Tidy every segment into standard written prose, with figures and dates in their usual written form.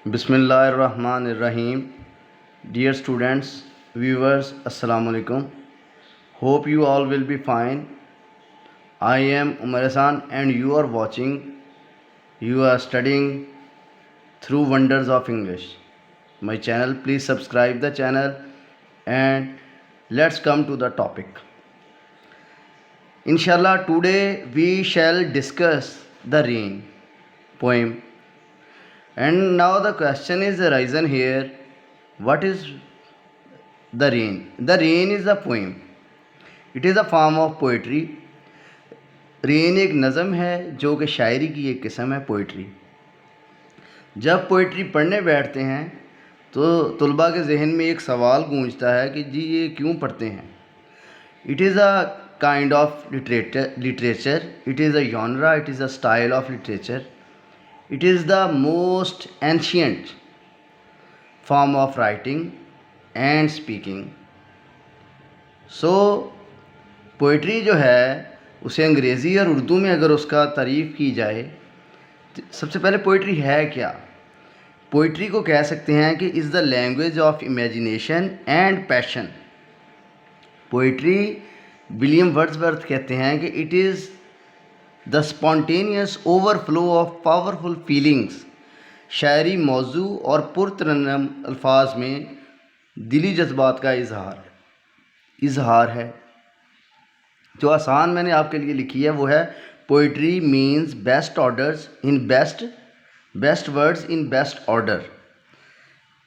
Bismillahirrahmanirrahim. Dear students, viewers, Assalamu alaikum. Hope you all will be fine. I am Umar Hasan and you are watching, you are studying through Wonders of English. My channel, please subscribe the channel and let's come to the topic. Inshallah, today we shall discuss the rain poem. And now the question is arisen here, what is the rain? The rain is a poem. It is a form of poetry. Rain एक नज़म है जो कि शायरी की एक किस्म है poetry. जब पोइट्री पढ़ने बैठते हैं तो तुलबा के जहन में एक सवाल गूंजता है कि जी ये क्यों पढ़ते हैं। It is a kind of literature, it is a genre, it is a style of literature, it is the most ancient form of writing and speaking. So poetry जो है उसे अंग्रेज़ी और उर्दू में अगर उसका तारीफ़ की जाए तो सबसे पहले पोइट्री है क्या। पोइट्री को कह सकते हैं कि is the language of imagination and passion. Poetry William Wordsworth कहते हैं कि it is the spontaneous overflow of powerful feelings. शायरी मौजू और पुरतरन्नम अल्फाज में दिली जज्बात का इजहार है। जो आसान मैंने आपके लिए लिखी है वो है, poetry means best orders in best words in best order.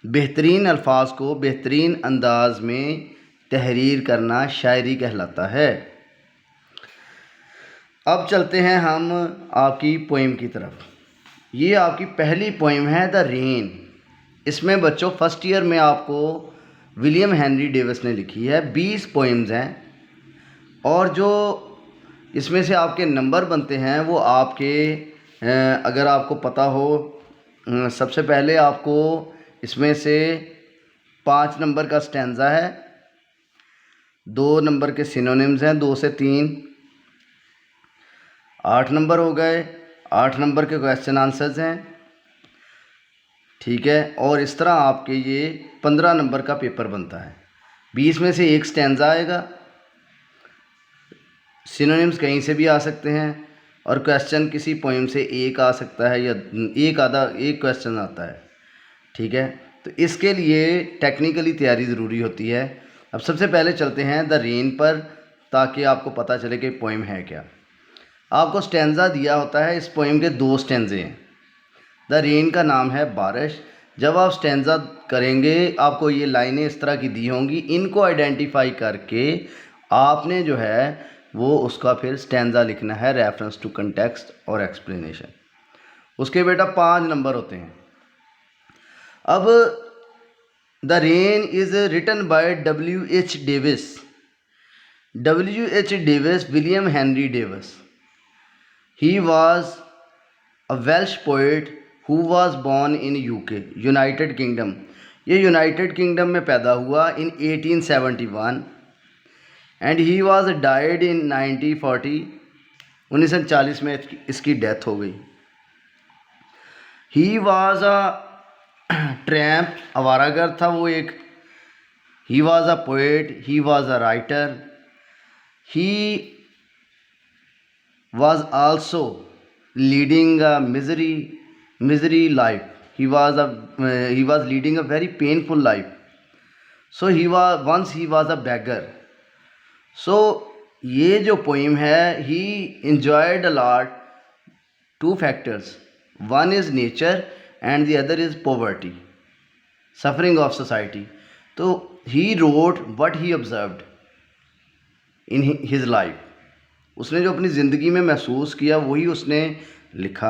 बेहतरीन अल्फाज को बेहतरीन अंदाज में तहरीर करना शायरी कहलाता है। अब चलते हैं हम आपकी पोइम की तरफ। ये आपकी पहली पोइम है द रेन। इसमें बच्चों फर्स्ट ईयर में आपको विलियम हेनरी डेविस ने लिखी है। 20 पोइम्स हैं और जो इसमें से आपके नंबर बनते हैं वो आपके अगर आपको पता हो, सबसे पहले आपको इसमें से 5 नंबर का स्टैंजा है, 2 नंबर के सिनोनिम्स हैं, 2 से 3, 8 नंबर हो गए, 8 नंबर के क्वेश्चन आंसर्स हैं, ठीक है। और इस तरह आपके ये 15 नंबर का पेपर बनता है। 20 में से एक स्टैंजा आएगा, सिनोनिम्स कहीं से भी आ सकते हैं और क्वेश्चन किसी पोइम से एक आ सकता है या एक क्वेश्चन आता है, ठीक है। तो इसके लिए टेक्निकली तैयारी ज़रूरी होती है। अब सबसे पहले चलते हैं द रेन पर ताकि आपको पता चले कि पोइम है क्या। आपको स्टैंजा दिया होता है, इस पोइम के 2 स्टैंजे हैं। द रेन का नाम है बारिश। जब आप स्टैंजा करेंगे आपको ये लाइनें इस तरह की दी होंगी, इनको आइडेंटिफाई करके आपने जो है वो उसका फिर स्टैंजा लिखना है, रेफरेंस टू कंटेक्स्ट और एक्सप्लेनेशन। उसके बेटा 5 नंबर होते हैं। अब the rain is written by W.H. Davies. W.H. Davies, William Henry Davies. He was a Welsh poet who was born in UK, United Kingdom. ये यूनाइटेड किंगडम में पैदा हुआ in 1871 and he was died in 1940। 1940 में इसकी death हो गई। ही was a tramp, आवारागर था वो एक। ही was a poet, he was a writer, he was also leading a misery life. he was leading a very painful life. So he was a beggar. So ये जो poem है, he enjoyed a lot 2 factors. One is nature and the other is poverty, suffering of society. तो he wrote what he observed in his life. उसने जो अपनी ज़िंदगी में महसूस किया वही उसने लिखा।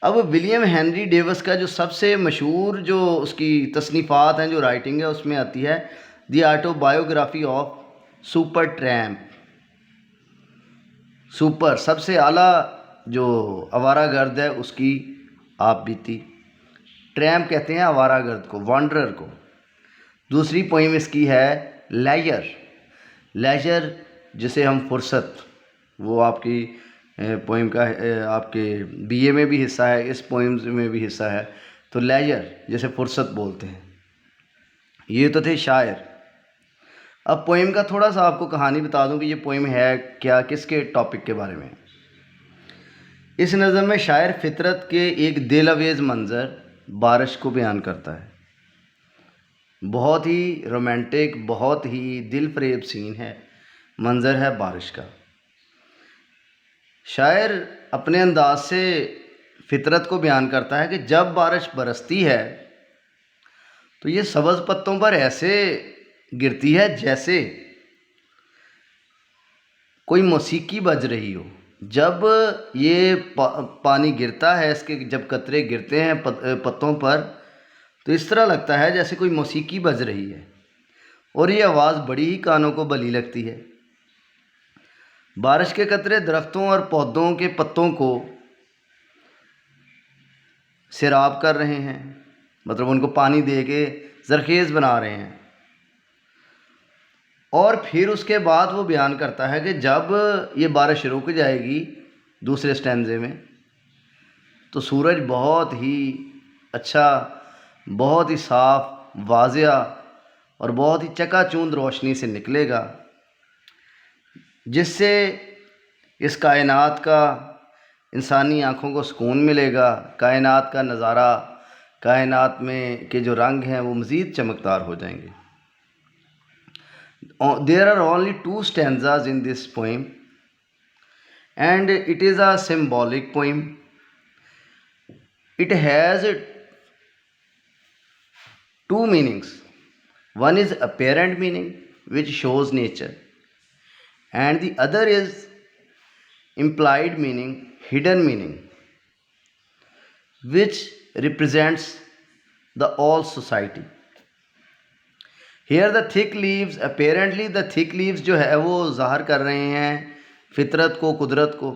अब विलियम हेनरी डेविस का जो सबसे मशहूर जो उसकी तसनीफ़ात हैं, जो राइटिंग है, उसमें आती है the autobiography of super tramp. Super सबसे आला जो आवारागर्द है उसकी आप बीती। ट्रैम्प कहते हैं आवारागर्द को, वॉन्डरर को। दूसरी पोइम इसकी है लेजर जिसे हम फुर्सत, वो आपकी पोइम का आपके बीए में भी हिस्सा है, इस पोइम्स में भी हिस्सा है। तो लेजर, जैसे फुर्सत बोलते हैं, ये तो थे शायर। अब पोइम का थोड़ा सा आपको कहानी बता दूं कि ये पोइम है क्या, किसके टॉपिक के बारे में। इस नज़म में शायर फितरत के एक दिल अवेज़ मंज़र बारिश को बयान करता है। बहुत ही रोमांटिक, बहुत ही दिल फरेब सीन है, मंज़र है बारिश का। शायर अपने अंदाज से फितरत को बयान करता है कि जब बारिश बरसती है तो ये सब्ज़ पत्तों पर ऐसे गिरती है जैसे कोई मौसीकी बज रही हो। जब ये पानी गिरता है, इसके जब कतरे गिरते हैं पत्तों पर, तो इस तरह लगता है जैसे कोई मौसीकी बज रही है, और ये आवाज़ बड़ी ही कानों को भली लगती है। बारिश के कतरे दरख्तों और पौधों के पत्तों को सिराब कर रहे हैं, मतलब उनको पानी दे के ज़रखेज़ बना रहे हैं। और फिर उसके बाद वो बयान करता है कि जब ये बारिश रुक जाएगी, दूसरे स्टैंजे में, तो सूरज बहुत ही अच्छा, बहुत ही साफ, वाज़िया और बहुत ही चकाचौंध रोशनी से निकलेगा, जिससे इस कायनात का, इंसानी आँखों को सुकून मिलेगा। कायनात का नज़ारा, कायनात में के जो रंग हैं वो मज़ीद चमकदार हो जाएंगे। There are only 2 stanzas in this poem, and it is a symbolic poem. It has 2 meanings. One is apparent meaning, which shows nature, and the other is implied meaning, hidden meaning, which represents the all society. Hear the thick leaves, apparently the thick leaves जो है वो ज़ाहिर कर रहे हैं फितरत को, कुदरत को।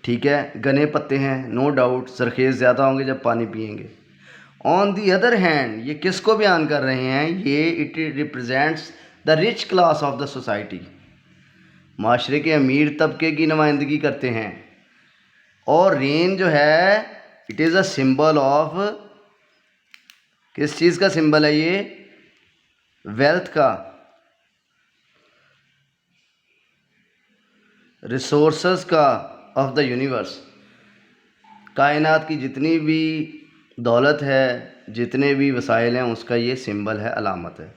ठीक है, घने पत्ते हैं, नो डाउट ज़रखेज़ ज़्यादा होंगे जब पानी पिएंगे। ऑन दी अदर हैंड, ये किसको बयान कर रहे हैं? ये it represents the rich class of the society, माशरे के अमीर तबके की नुमाइंदगी करते हैं। और रेन जो है, it is a symbol of, किस चीज़ का सिंबल है ये? वेल्थ का, रिसोर्सेस का, ऑफ द यूनिवर्स। कायनात की जितनी भी दौलत है, जितने भी वसाइल हैं, उसका ये सिंबल है, अलामत है।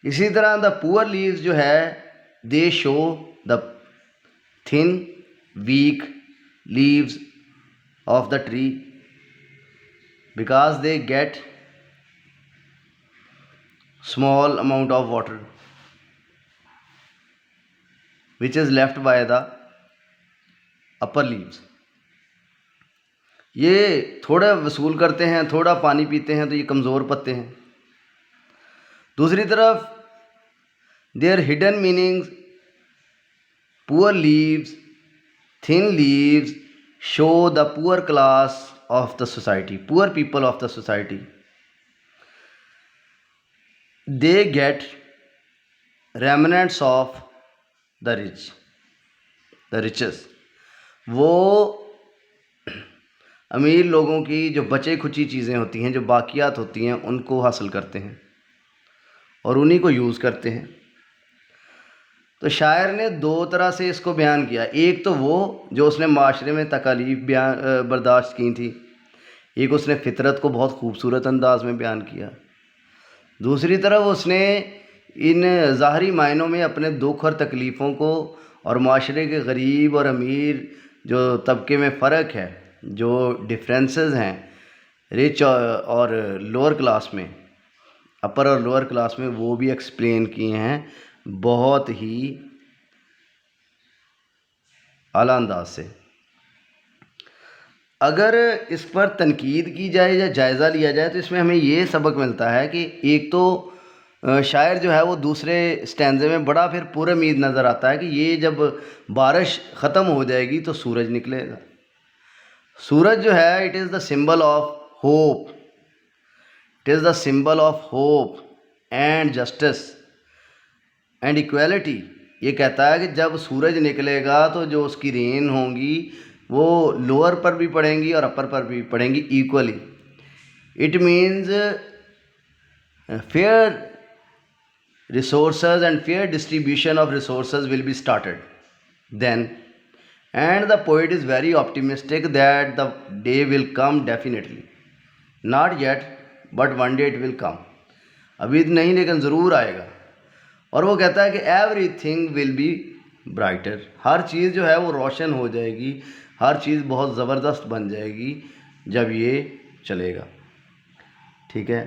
इसी तरह द पुअर लीव्स जो है, they show the thin weak leaves of the tree, because they get small amount of water which is left by the upper leaves. ये थोड़ा वसूल करते हैं, थोड़ा पानी पीते हैं, तो ये कमज़ोर पत्ते हैं। दूसरी तरफ there hidden meanings, poor leaves, thin leaves show the poor class of the society, poor people of the society. They get remnants of the rich, the riches. वो अमीर लोगों की जो बचे खुची चीज़ें होती हैं, जो बाकियात होती हैं, उनको हासिल करते हैं और उन्हीं को यूज़ करते हैं। तो शायर ने 2 तरह से इसको बयान किया। एक तो वो जो उसने माशरे में तकालीफ बर्दाश्त की थी, एक उसने फितरत को बहुत खूबसूरत अंदाज में बयान किया। दूसरी तरफ उसने इन ज़ाहरी मायनों में अपने दुख और तकलीफ़ों को और माशरे के गरीब और अमीर जो तबके में फ़र्क है, जो डिफरेंसेस हैं रिच और लोअर क्लास में, अपर और लोअर क्लास में, वो भी एक्सप्लेन किए हैं बहुत ही आला अंदाज से। अगर इस पर तनकीद की जाए या जायज़ा लिया जाए तो इसमें हमें ये सबक मिलता है कि एक तो शायर जो है वो दूसरे स्टैंजे में बड़ा फिर पुरुम्मीद नज़र आता है कि ये जब बारिश ख़त्म हो जाएगी तो सूरज निकलेगा। सूरज जो है, it is the symbol of hope, it is the symbol of hope and justice and equality ये कहता है कि जब सूरज निकलेगा तो जो उसकी रेन होंगी वो लोअर पर भी पड़ेंगी और अपर पर भी पड़ेंगी equally. It means fair resources and fair distribution of resources will be started then, and the poet is very optimistic that the day will come definitely, not yet but one day it will come. अभी नहीं लेकिन ज़रूर आएगा. और वो कहता है कि एवरीथिंग विल बी ब्राइटर, हर चीज़ जो है वो रोशन हो जाएगी, हर चीज़ बहुत ज़बरदस्त बन जाएगी जब ये चलेगा. ठीक है,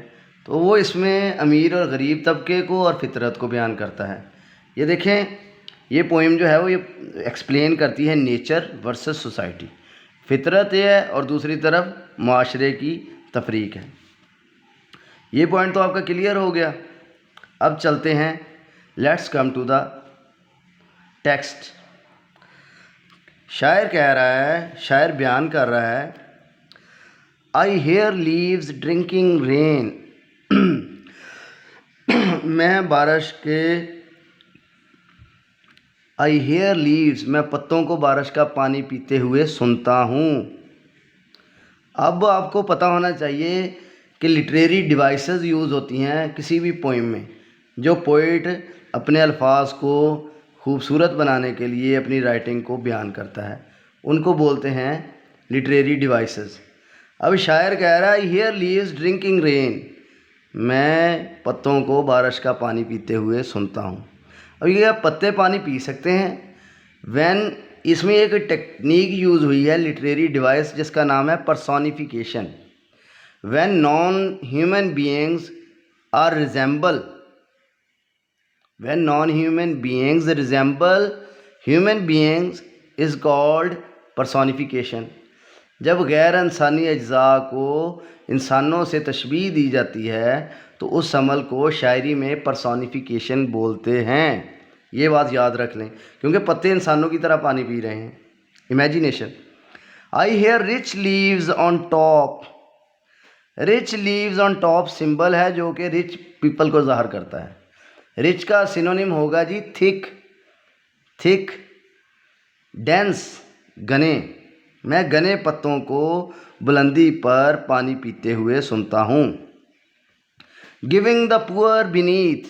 तो वो इसमें अमीर और गरीब तबके को और फितरत को बयान करता है. ये देखें, ये पोइम जो है वो ये एक्सप्लेन करती है नेचर वर्सेस सोसाइटी. फितरत ये है और दूसरी तरफ माशरे की तफरीक है. ये पॉइंट तो आपका क्लियर हो गया. अब चलते हैं, let's come to the text. शायर कह रहा है, शायर बयान कर रहा है, I hear leaves drinking rain. मैं बारिश के, आई हेयर लीव्स, मैं पत्तों को बारिश का पानी पीते हुए सुनता हूँ. अब आपको पता होना चाहिए कि लिटरेरी डिवाइसेस यूज़ होती हैं किसी भी पोइम में. जो पोइट अपने अल्फाज को खूबसूरत बनाने के लिए अपनी राइटिंग को बयान करता है उनको बोलते हैं लिटरेरी डिवाइसेस. अब शायर कह रहा है, I hear leaves drinking rain, मैं पत्तों को बारिश का पानी पीते हुए सुनता हूँ. अब ये आप पत्ते पानी पी सकते हैं व्हेन, इसमें एक टेक्निक यूज़ हुई है लिटरेरी डिवाइस जिसका नाम है personification. When non human beings are resemble, when non human beings resemble human beings is called personification. जब गैर इंसानी अज्जा को इंसानों से तशबीह दी जाती है तो उस अमल को शायरी में पर्सोनिफिकेशन बोलते हैं. ये बात याद रख लें क्योंकि पत्ते इंसानों की तरह पानी पी रहे हैं. Imagination. I hear rich leaves on top. Rich leaves on top symbol है जो कि रिच पीपल को ज़ाहिर करता है. रिच का सिनोनिम होगा जी थिक. थिक, डेंस, घने. मैं घने पत्तों को बुलंदी पर पानी पीते हुए सुनता हूँ. Giving the poor beneath,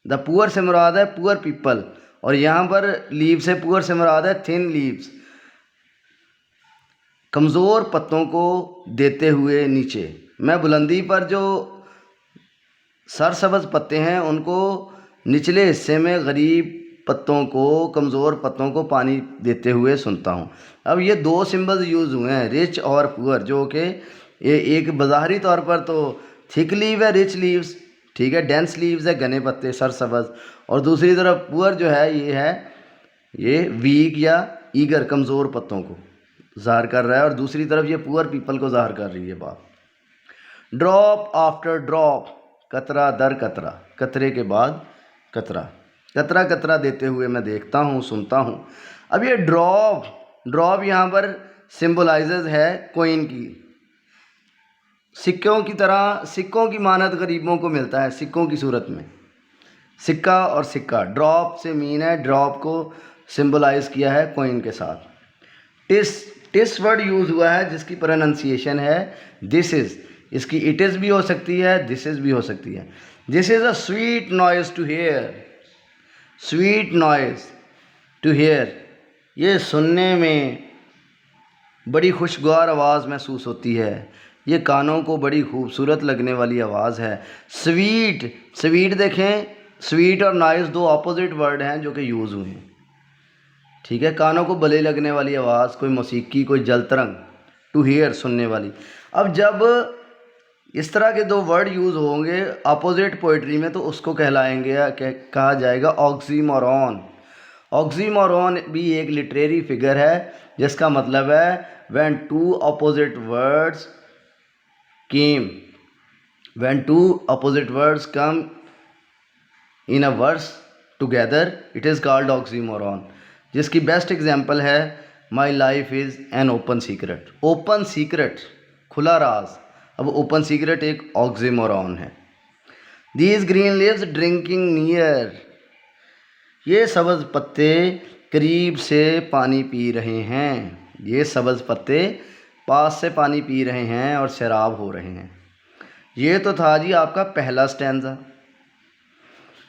the poor से मुराद है पुअर पीपल और यहाँ पर लीव से पुअर से मुराद है थिन लीव्स. कमज़ोर पत्तों को देते हुए नीचे. मैं बुलंदी पर जो सरसब्ज़ पत्ते हैं उनको निचले हिस्से में गरीब पत्तों को, कमज़ोर पत्तों को पानी देते हुए सुनता हूँ. अब ये दो सिंबल्स यूज़ हुए हैं, रिच और पुअर, जो कि एक बज़ाहिरी तौर पर तो थिक लीव है, रिच लीव्स, ठीक है, डेंस लीव्स है, घने पत्ते सरसब्ज़, और दूसरी तरफ पुअर जो है ये वीक या ईगर, कमज़ोर पत्तों को ज़ाहिर कर रहा है, और दूसरी तरफ ये पुअर पीपल को ज़ाहिर कर रही है बात. ड्रॉप आफ्टर ड्रॉप, कतरा दर कतरा, कतरे के बाद कतरा, कतरा कतरा देते हुए मैं देखता हूँ, सुनता हूँ. अब ये ड्रॉप यहाँ पर सिंबलाइजेज है कोइन की. सिक्कों की तरह, सिक्कों की मानद गरीबों को मिलता है सिक्कों की सूरत में. सिक्का और सिक्का, ड्रॉप से मीन है, ड्रॉप को सिंबलाइज किया है कोइन के साथ. टिस वर्ड यूज़ हुआ है जिसकी प्रोनाउंसिएशन है दिस इज़. इसकी इट इज़ भी हो सकती है, दिस इज़ भी हो सकती है. This is a sweet noise to hear, sweet noise to hear, ये सुनने में बड़ी खुशगवार आवाज़ महसूस होती है, ये कानों को बड़ी खूबसूरत लगने वाली आवाज़ है. स्वीट, स्वीट देखें, स्वीट और नॉइज़ दो अपोजिट वर्ड हैं जो कि यूज़ हुए हैं, ठीक है. कानों को भले लगने वाली आवाज़, कोई मौसीकी, कोई जलतरंग, टू हेयर सुनने वाली. अब जब इस तरह के दो वर्ड यूज़ होंगे अपोजिट पोइट्री में तो उसको कहलाएंगे, कहा जाएगा ऑक्सीमोरॉन. ऑक्सीमोरॉन भी एक लिटरेरी फिगर है जिसका मतलब है when two opposite words came, when two opposite words come in a verse together it is called oxymoron. जिसकी बेस्ट एग्जांपल है my life is an open secret. Open secret, खुला राज. अब ओपन सीक्रेट एक ऑक्सीमोरॉन है. These green leaves drinking near, ये सब्ज़ पत्ते करीब से पानी पी रहे हैं। ये सब्ज़ पत्ते पास से पानी पी रहे हैं और सैराब हो रहे हैं। ये तो था जी आपका पहला स्टैंजा।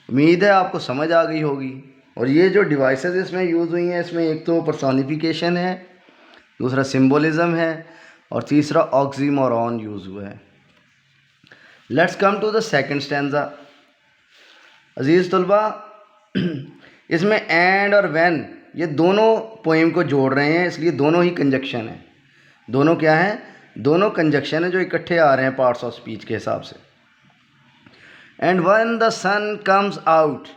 उम्मीद है आपको समझ आ गई होगी। और ये जो डिवाइसेस इसमें यूज़ हुई हैं, इसमें एक तो पर्सोनिफिकेशन है, दूसरा सिंबोलिज्म है और तीसरा ऑक्सीमोरॉन यूज़ हुआ है। Let's come to the second stanza. अजीज़ तलबा, इसमें एंड और व्हेन ये दोनों पोइम को जोड़ रहे हैं, इसलिए दोनों ही कंजक्शन है। दोनों क्या है? दोनों कंजक्शन है जो इकट्ठे आ रहे हैं पार्ट्स ऑफ स्पीच के हिसाब से। And when the sun comes out,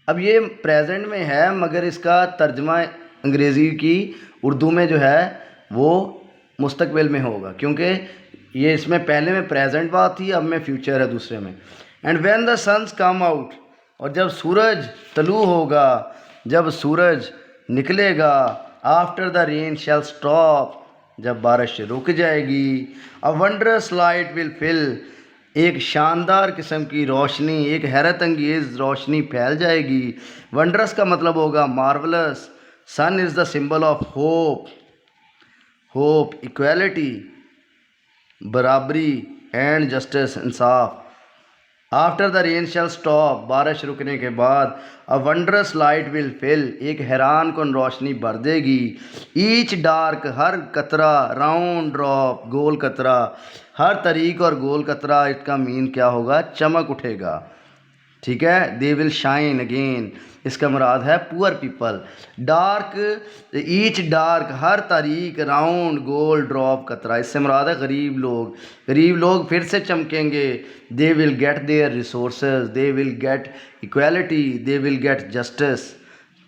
अब ये प्रेजेंट में है मगर इसका तर्जमा अंग्रेज़ी की उर्दू में जो है वो मुस्तकबिल में होगा, क्योंकि ये इसमें पहले में प्रेजेंट बात थी, अब में फ्यूचर है दूसरे में। And when the suns come out, और जब सूरज तलू होगा, जब सूरज निकलेगा। After the rain shall stop, जब बारिश रुक जाएगी। A wondrous light will fill, एक शानदार किस्म की रोशनी, एक हैरत अंगेज़ रोशनी फैल जाएगी। वंडरस का मतलब होगा marvellous. Sun is the symbol of hope, hope, equality, बराबरी एंड जस्टिस, इंसाफ। After the rain shall stop, बारिश रुकने के बाद। A wondrous light will fill, एक हैरान कन रोशनी भर देगी। ईच डार्क, हर कतरा। राउंड ड्रॉप, गोल कतरा। हर तरीक और गोल कतरा, इसका मीन क्या होगा? चमक उठेगा। ठीक है, दे विल शाइन अगेन, इसका मुराद है poor people. Dark, each dark, हर तारीक। राउंड, गोल, ड्रॉप, कतरा, इससे मुराद है गरीब लोग। गरीब लोग फिर से चमकेंगे। They will get their resources, they will get equality, they will get justice,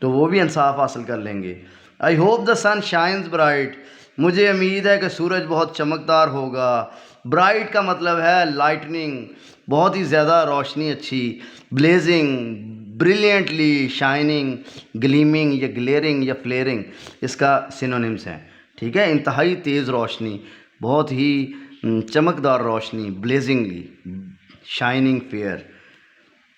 तो वो भी इंसाफ हासिल कर लेंगे। I hope the sun shines bright, मुझे उम्मीद है कि सूरज बहुत चमकदार होगा। ब्राइट का मतलब है लाइटनिंग, बहुत ही ज़्यादा रोशनी अच्छी। ब्लेजिंग, ब्रिलियंटली, शाइनिंग, ग्लीमिंग या ग्लेयरिंग या फ्लेयरिंग, इसका सिनोनिम्स हैं। ठीक है, इंतहाई तेज़ रोशनी, बहुत ही चमकदार रोशनी, blazingly, shining, fair.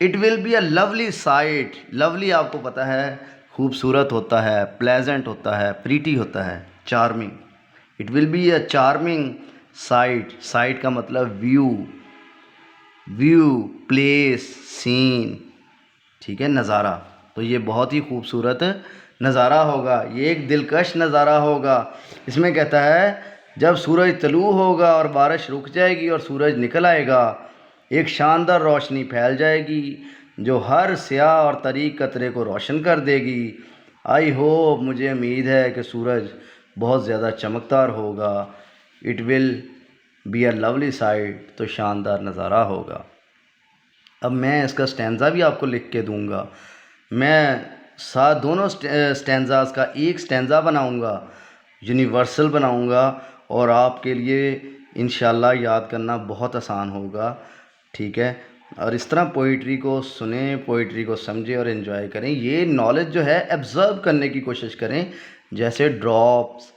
It will be a lovely sight, lovely आपको पता है खूबसूरत होता है, प्लेजेंट होता है, प्रीटी होता है, charming. It will be a charming site, site का मतलब व्यू, व्यू, प्लेस, सीन। ठीक है, नज़ारा, तो ये बहुत ही खूबसूरत नज़ारा होगा, ये एक दिलकश नज़ारा होगा। इसमें कहता है जब सूरज तलू होगा और बारिश रुक जाएगी और सूरज निकल आएगा, एक शानदार रोशनी फैल जाएगी जो हर स्याह और तरीक कतरे को रोशन कर देगी। आई होप, मुझे उम्मीद है कि सूरज बहुत ज़्यादा चमकदार होगा। It will be a lovely site, तो शानदार नज़ारा होगा। अब मैं इसका स्टैंज़ा भी आपको लिख के दूंगा। मैं साथ दोनों स्टैंज़ास का एक स्टैंज़ा बनाऊंगा, यूनिवर्सल बनाऊंगा, और आपके लिए इंशाल्लाह याद करना बहुत आसान होगा। ठीक है, और इस तरह पोइट्री को सुने, पोइट्री को समझें और एंजॉय करें। ये नॉलेज जो है ऑब्ज़र्व करने की कोशिश करें, जैसे ड्रॉप्स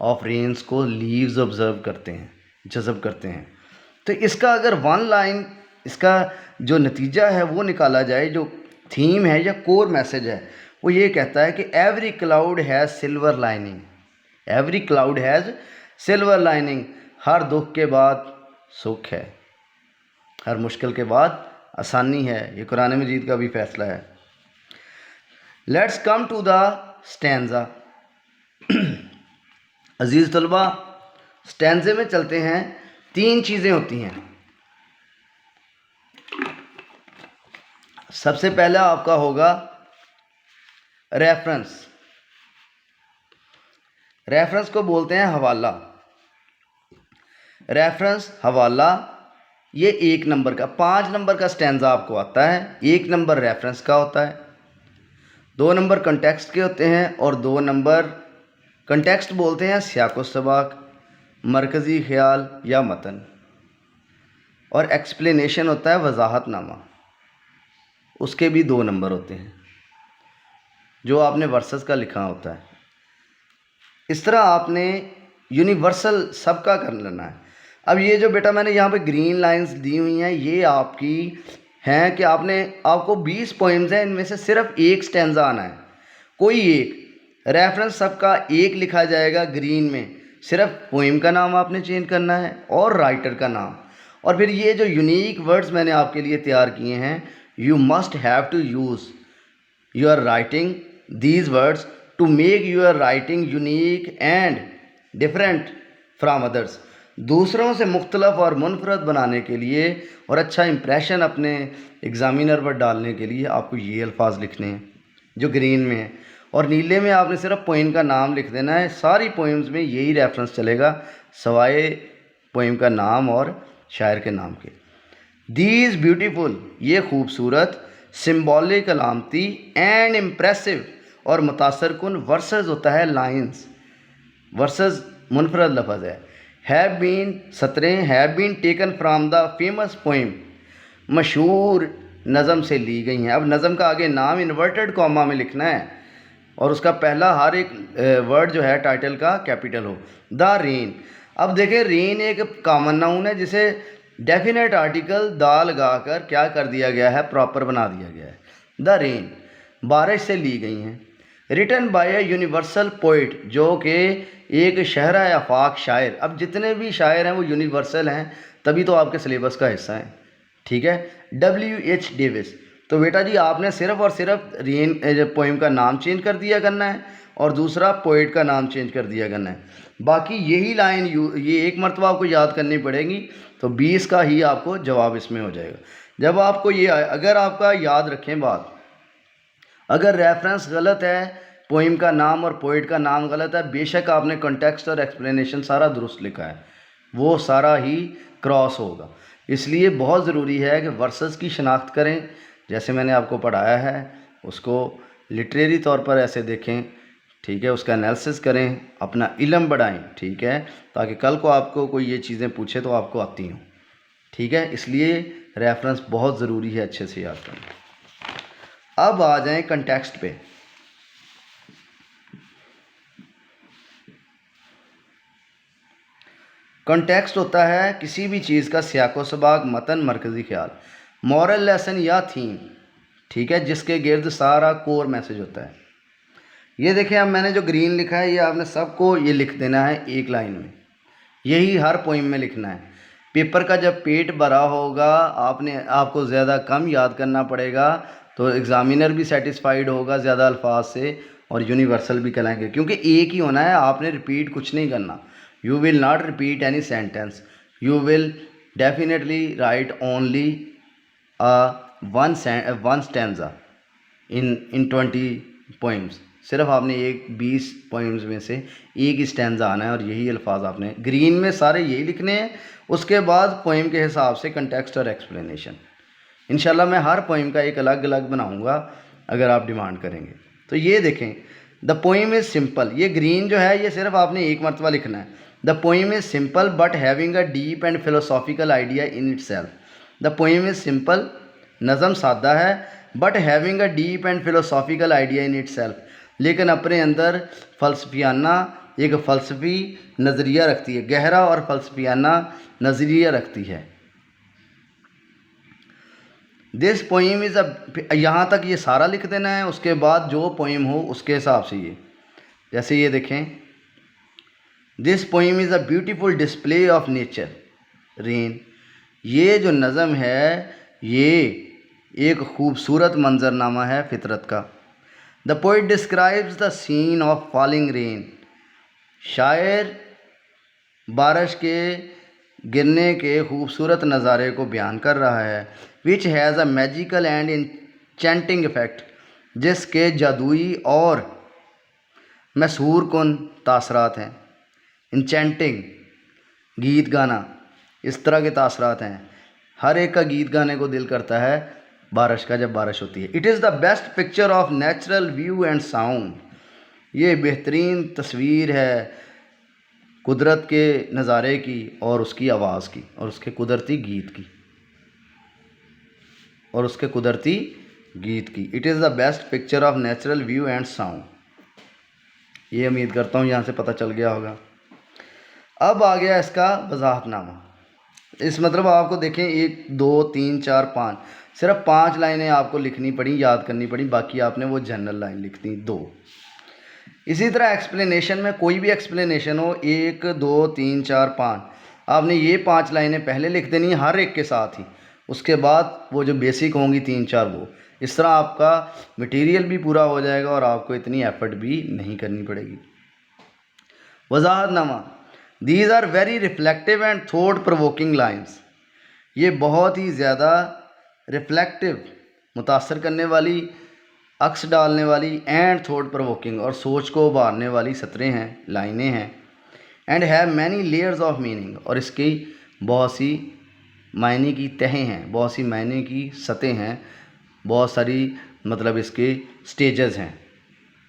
ऑफ रेन्स को लीव्स ऑब्ज़र्व करते हैं, जज़ब करते हैं। तो इसका अगर वन लाइन, इसका जो नतीजा है वो निकाला जाए, जो थीम है या कोर मैसेज है, वो ये कहता है कि every cloud has silver lining, every cloud has silver lining, हर दुख के बाद सुख है, हर मुश्किल के बाद आसानी है। ये कुरान मजीद का भी फैसला है। Let's come to the stanza. अजीज़ तलबा, स्टैंज़े में चलते हैं। तीन चीज़ें होती हैं। सबसे पहला आपका होगा रेफरेंस। रेफरेंस को बोलते हैं हवाला। रेफरेंस, हवाला, ये 1 नंबर का, 5 नंबर का स्टैंज़ा आपको आता है। 1 नंबर रेफरेंस का होता है, 2 नंबर कंटेक्स्ट के होते हैं, और 2 नंबर कंटेक्स्ट बोलते हैं सियाक़ो सबाक, मरकज़ी ख्याल या मतन, और एक्सप्लेनेशन होता है वजाहतनामा, उसके भी 2 नंबर होते हैं जो आपने वर्सेस का लिखा होता है। इस तरह आपने यूनिवर्सल सबका कर लेना है। अब ये जो बेटा मैंने यहाँ पे ग्रीन लाइंस दी हुई हैं, ये आपकी हैं कि आपको 20 पोइम्स हैं, इनमें से सिर्फ एक स्टैंजा आना है, कोई एक। रेफरेंस सबका एक लिखा जाएगा ग्रीन में, सिर्फ पोइम का नाम आपने चेंज करना है और राइटर का नाम। और फिर ये जो यूनिक वर्ड्स मैंने आपके लिए तैयार किए हैं, you must have to use your writing these words to make your writing unique and different from others. दूसरों से मुख्तलफ और मुनफरद बनाने के लिए और अच्छा इंप्रेशन अपने एग्ज़ामिनर पर डालने के लिए आपको ये अल्फाज लिखने हैं जो ग्रीन में है, और नीले में आपने सिर्फ पोइम का नाम लिख देना है। सारी पोइम्स में यही रेफरेंस चलेगा सवाए पोइम का नाम और शायर के नाम के। दीज ब्यूटीफुल, ये खूबसूरत, सिम्बॉलिक अलामती, एंड इम्प्रेसिव और मुतासर कुन वर्सेस होता है लाइन्स, वर्सेस मुनफरद लफ्ज़ है। हैव बीन सतरें have been taken from the famous poem, मशहूर नज़म से ली गई हैं। अब नज़म का आगे नाम इन्वर्टेड कॉमा में लिखना है और उसका पहला हर एक वर्ड जो है टाइटल का कैपिटल हो। द रेन, अब देखें रेन एक कॉमन नाउन है जिसे डेफिनेट आर्टिकल दा लगाकर क्या कर दिया गया है, प्रॉपर बना दिया गया है। द रेन बारिश से ली गई हैं। Written by a universal poet, जो कि एक शहरा आफाक शायर। अब जितने भी शायर हैं वो यूनिवर्सल हैं, तभी तो आपके सिलेबस का हिस्सा है, ठीक है। W.H. डेविस। तो बेटा जी आपने सिर्फ और सिर्फ रेन पोइम का नाम चेंज कर दिया करना है और दूसरा पोइट का नाम चेंज कर दिया करना है। बाकी यही लाइन ये एक मरतबा आपको याद करनी पड़ेगी, तो 20 का ही आपको जवाब इसमें हो जाएगा। जब आपको ये अगर आपका याद रखें बात, अगर रेफरेंस गलत है, पोइम का नाम और पोइट का नाम गलत है, बेशक आपने कॉन्टेक्स्ट और एक्सप्लेनेशन सारा दुरुस्त लिखा है, वो सारा ही क्रॉस होगा। इसलिए बहुत ज़रूरी है कि वर्सेस की शनाख्त करें, जैसे मैंने आपको पढ़ाया है उसको लिटरेरी तौर पर ऐसे देखें, ठीक है, उसका एनालिसिस करें, अपना इल्म बढ़ाएं, ठीक है, ताकि कल को आपको कोई ये चीज़ें पूछे तो आपको आती हों, ठीक है। इसलिए रेफरेंस बहुत ज़रूरी है अच्छे से याद करना। अब आ जाएं कंटेक्स्ट पे। कॉन्टेक्स्ट होता है किसी भी चीज़ का सियाको सबाक, मतन, मरकज़ी ख्याल, मॉरल लेसन या थीम, ठीक है, जिसके गिर्द सारा कोर मैसेज होता है। ये देखें, अब मैंने जो ग्रीन लिखा है ये आपने सबको ये लिख देना है एक लाइन में, यही हर पोइम में लिखना है। पेपर का जब पेट भरा होगा आपको ज़्यादा कम याद करना पड़ेगा, तो एग्ज़ामिनर भी सेटिस्फाइड होगा ज़्यादा अल्फाज से और यूनिवर्सल भी कहलाएंगे, क्योंकि एक ही होना है, आपने रिपीट कुछ नहीं करना। You will not repeat any sentence. You will definitely write only one stanza in 20 poems. सिर्फ आपने 20 पोइम्स में से एक ही स्टैंजा आना है और यही अल्फाज आपने ग्रीन में सारे यही लिखने हैं। उसके बाद पोइम के हिसाब से कंटेक्स्ट और एक्सप्लेनेशन। इंशाल्लाह मैं हर पोइम का एक अलग अलग बनाऊंगा अगर आप डिमांड करेंगे। तो ये देखें, द पोइम इज़ सिंपल, ये ग्रीन जो है ये सिर्फ आपने एक मरतबा लिखना है। The poem is simple but having a deep and philosophical idea in it self. The poem is simple, नज़म सादा है, but having a deep and philosophical idea in it self, लेकिन अपने अंदर फ़लसफियाना एक फ़लसफ़ी नज़रिया रखती है, गहरा और फ़लसफियाना नज़रिया रखती है। दिस पोइम इज़ अ, यहाँ तक ये सारा लिख देना है, उसके बाद जो पोइम हो उसके हिसाब से ये, जैसे ये देखें, this poem is a beautiful display of nature rain, ये जो नज़म है ये एक खूबसूरत मंजरनामा है फितरत का। The poet describes the scene of falling rain, शायर बारिश के गिरने के खूबसूरत नज़ारे को बयान कर रहा है। Which has a magical and enchanting effect, जिसके जादुई और मशहूर कुन तासरात हैं। इंचेंटिंग, गीत गाना, इस तरह के तासरात हैं। हर एक का गीत गाने को दिल करता है बारिश का जब बारिश होती है। It is the best picture of natural view and sound, ये बेहतरीन तस्वीर है कुदरत के नज़ारे की और उसकी आवाज़ की और उसके कुदरती गीत की और उसके कुदरती गीत की। It is the best picture of natural view and sound, ये उम्मीद करता हूँ यहाँ से पता चल गया होगा। अब आ गया इसका वजाहतनामा। इस मतलब आपको देखें 1 2 3 4 5, सिर्फ 5 लाइनें आपको लिखनी पड़ी, याद करनी पड़ी, बाकी आपने वो जनरल लाइन लिखनी 2। इसी तरह एक्सप्लेनेशन में कोई भी एक्सप्लेनेशन हो 1 2 3 4 5, आपने ये 5 लाइनें पहले लिख देनी है हर एक के साथ ही, उसके बाद वो जो बेसिक होंगी 3 4 वो। इस तरह आपका मटेरियल भी पूरा हो जाएगा और आपको इतनी एफर्ट भी नहीं करनी पड़ेगी। वजाहतनामा, these are very reflective and thought provoking lines. ये बहुत ही ज़्यादा रिफ्लेक्टिव, मुतासर करने वाली, अक्स डालने वाली, एंड थॉट प्रोवोकिंग और सोच को उभारने वाली सतरें हैं, लाइनें हैं। And have many layers of meaning, और इसकी बहुत सी मायने की तहें हैं, बहुत सी मायने की सतहें हैं, बहुत सारी मतलब इसके स्टेजेस हैं,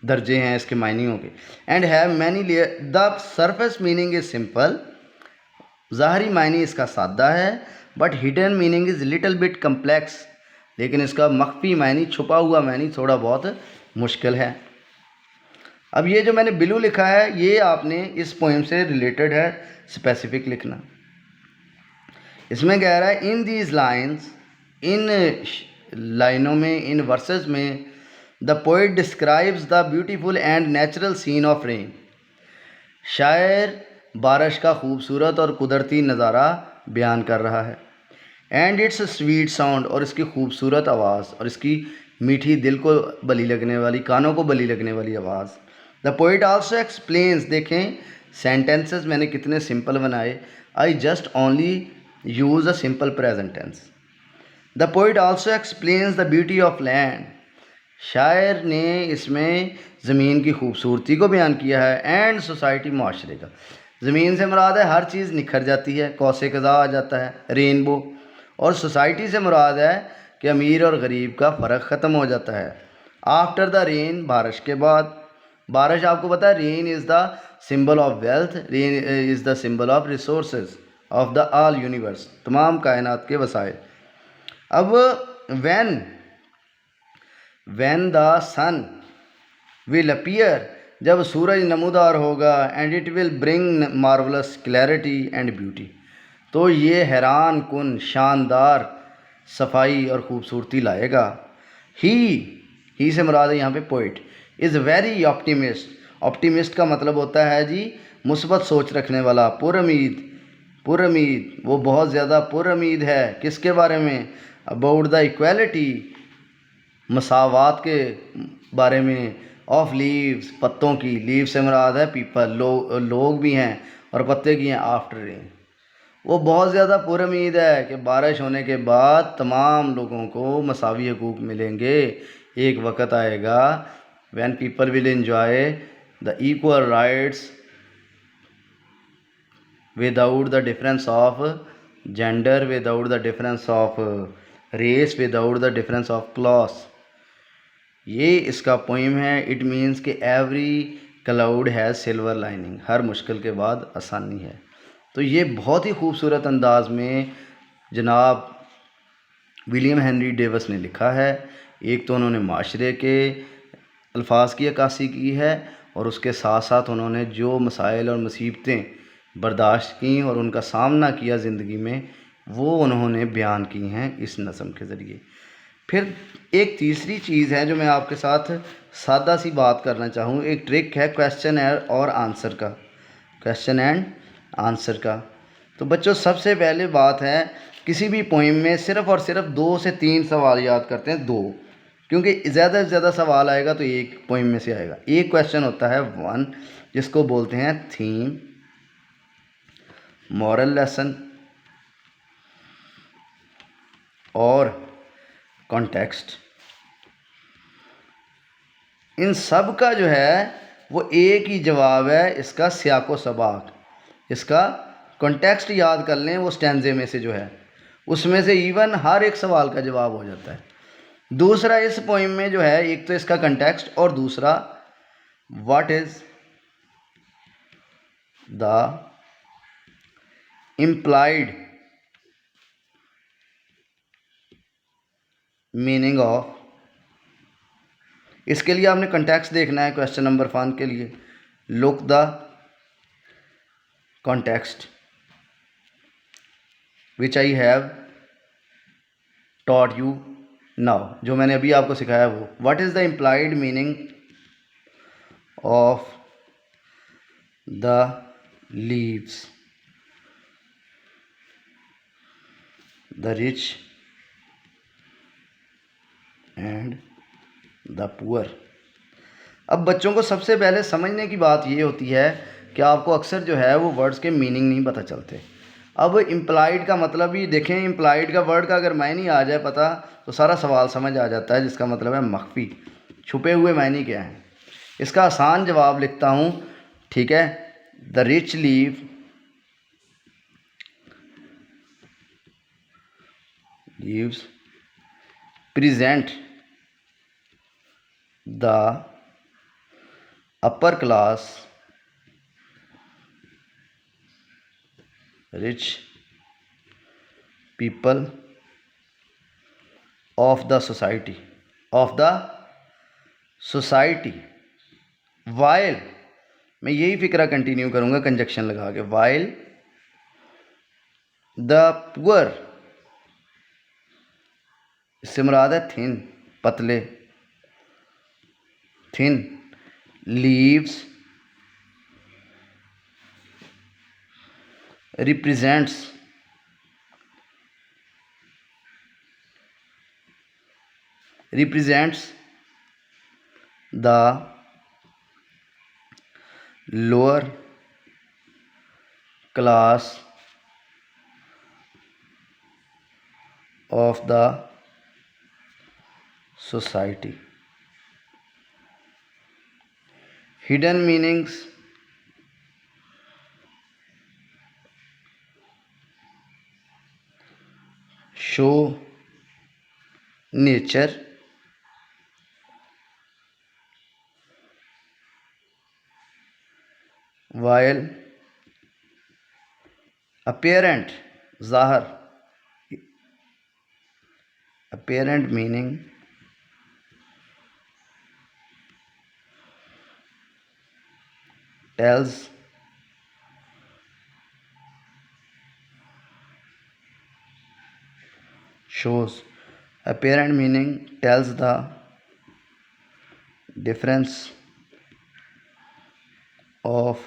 दर्जे हैं इसके मायनियों के। And have many layer, the surface meaning is simple, ज़ाहरी मायने इसका सादा है, but hidden meaning is little bit complex, लेकिन इसका मख्फी मायनी, छुपा हुआ मायनी थोड़ा बहुत मुश्किल है। अब ये जो मैंने बिलू लिखा है ये आपने इस पोइम से रिलेटेड है, स्पेसिफिक लिखना। इसमें कह रहा है इन दीज लाइन्स, इन लाइनों में, इन वर्सेस में, the poet describes the beautiful and natural scene of rain. शायर बारिश का खूबसूरत और कुदरती नज़ारा बयान कर रहा है। एंड इट्स स्वीट साउंड, और इसकी खूबसूरत आवाज़ और इसकी मीठी, दिल को बली लगने वाली, कानों को बली लगने वाली आवाज़। द पोइट आल्सो एक्सप्लेन्स, देखें सेंटेंसेस मैंने कितने सिंपल बनाए, I just only use a simple present tense. The poet also explains the beauty of land. शायर ने इसमें ज़मीन की खूबसूरती को बयान किया है, एंड सोसाइटी, माशरे का। ज़मीन से मुराद है हर चीज़ निखर जाती है, कौसे कज़ा आ जाता है, रेनबो। और सोसाइटी से मुराद है कि अमीर और गरीब का फ़र्क ख़त्म हो जाता है। आफ्टर द रेन, बारिश के बाद। बारिश आपको पता है rain is the symbol of wealth, rain is the symbol of resources of the all universe, तमाम कायनात के वसाइल। अब when the sun will appear, जब सूरज नमूदार होगा, and it will bring marvellous clarity and beauty, तो ये हैरान कुन, शानदार सफाई और ख़ूबसूरती लाएगा। ही से मुराद है यहाँ पे poet, is very optimist. Optimist का मतलब होता है जी मुस्बत सोच रखने वाला, पुरउम्मीद। वो बहुत ज़्यादा पुरउम्मीद है किसके बारे में, अबाउट द इक्वालिटी, मसावात के बारे में, ऑफ लीव्स, पत्तों की। लीव से मुराद है पीपल, लोग भी हैं, और पत्ते की हैं, आफ्टर रेन। वो बहुत ज़्यादा पुरउम्मीद है कि बारिश होने के बाद तमाम लोगों को मसावी हकूक़ मिलेंगे। एक वक्त आएगा when people will enjoy the equal rights without the difference of gender, without the difference of race, without the difference of class. ये इसका पोइम है। इट मीन्स कि every cloud has silver lining, हर मुश्किल के बाद आसानी है। तो ये बहुत ही खूबसूरत अंदाज में जनाब विलियम हेनरी डेविस ने लिखा है। एक तो उन्होंने माशरे के अल्फाज की अक्कासी की है, और उसके साथ साथ उन्होंने जो मसाइल और मुसीबतें बर्दाश्त की और उनका सामना किया ज़िंदगी में, वो उन्होंने बयान की हैं इस नज़म के ज़रिए। फिर एक तीसरी चीज़ है जो मैं आपके साथ सादा सी बात करना चाहूँ, एक ट्रिक है क्वेश्चन और आंसर का, क्वेश्चन एंड आंसर का। तो बच्चों सबसे पहले बात है, किसी भी पोइम में सिर्फ़ और सिर्फ 2 से 3 सवाल याद करते हैं, 2, क्योंकि ज़्यादा से ज़्यादा सवाल आएगा तो एक पोइम में से आएगा। एक क्वेश्चन होता है 1, जिसको बोलते हैं थीम, मॉरल लेसन और कॉन्टेक्स्ट। इन सब का जो है वो एक ही जवाब है, इसका सियाको सबाक। इसका कॉन्टेक्स्ट याद कर लें, वो स्टैंजे में से जो है उसमें से इवन हर एक सवाल का जवाब हो जाता है। दूसरा, इस पोइम में जो है एक तो इसका कॉन्टेक्स्ट, और दूसरा what is the implied meaning of. इसके लिए आपने कॉन्टेक्स्ट देखना है। क्वेश्चन नंबर 1 के लिए look the context, which I have taught you now, जो मैंने अभी आपको सिखाया वो. What is the implied meaning of the leaves? The rich and the poor. अब बच्चों को सबसे पहले समझने की बात ये होती है कि आपको अक्सर जो है वो वर्ड्स के मीनिंग नहीं पता चलते. अब इम्प्लाइड का मतलब ही देखें, इम्प्लाइड का वर्ड का अगर मायने आ जाए पता तो सारा सवाल समझ आ जाता है, जिसका मतलब है मख्फी, छुपे हुए मायने क्या हैं. इसका आसान जवाब लिखता हूँ, ठीक है. The rich leaves present the upper class rich people of the society while, मैं यही फिक्रा कंटिन्यू करूंगा कंजक्शन लगा के, while the poor, इससे मुराद है थिन, पतले, thin, leaves represents the lower class of the society. Hidden meanings show nature while apparent ज़ाहर, apparent meaning tells apparent meaning tells the difference of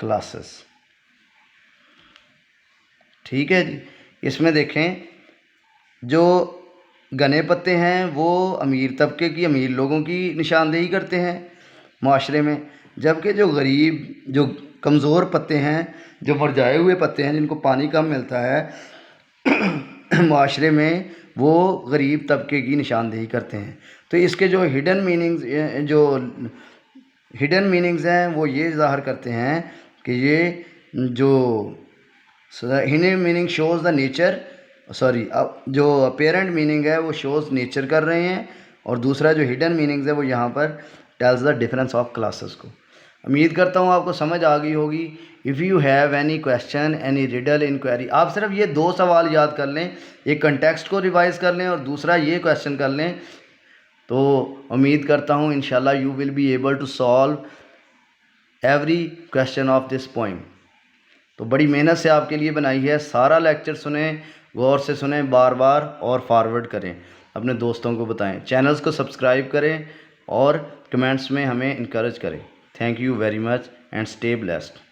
classes. ठीक है जी. इसमें देखें, जो घने पत्ते हैं वो अमीर तबके की, अमीर लोगों की निशानदेही करते हैं माशरे में, जबकि जो गरीब, जो कमज़ोर पत्ते हैं, जो मुरझाए हुए पत्ते हैं, जिनको पानी कम मिलता है माशरे में, वो गरीब तबके की निशानदेही करते हैं. तो इसके जो हिडन मीनिंग्स हैं वो ये ज़ाहिर करते हैं कि ये जो hidden meaning shows the nature, जो अपेरेंट मीनिंग है वो शोज़ नेचर कर रहे हैं, और दूसरा जो हिडन मीनिंग्स है वो यहाँ पर tells the difference of classes को. उम्मीद करता हूँ आपको समझ आ गई होगी. If you have any question, any riddle, inquiry, आप सिर्फ ये 2 सवाल याद कर लें, एक कंटेक्स्ट को रिवाइज कर लें और दूसरा ये क्वेश्चन कर लें, तो उम्मीद करता हूँ इंशाल्लाह you will be able to solve every question of this poem. तो बड़ी मेहनत से आपके लिए बनाई है. सारा लेक्चर सुने, गौर से सुने, बार बार, और फॉरवर्ड करें, अपने दोस्तों को बताएं, चैनल्स को सब्सक्राइब करें और कमेंट्स में हमें इनकरेज करें. Thank you very much and stay blessed.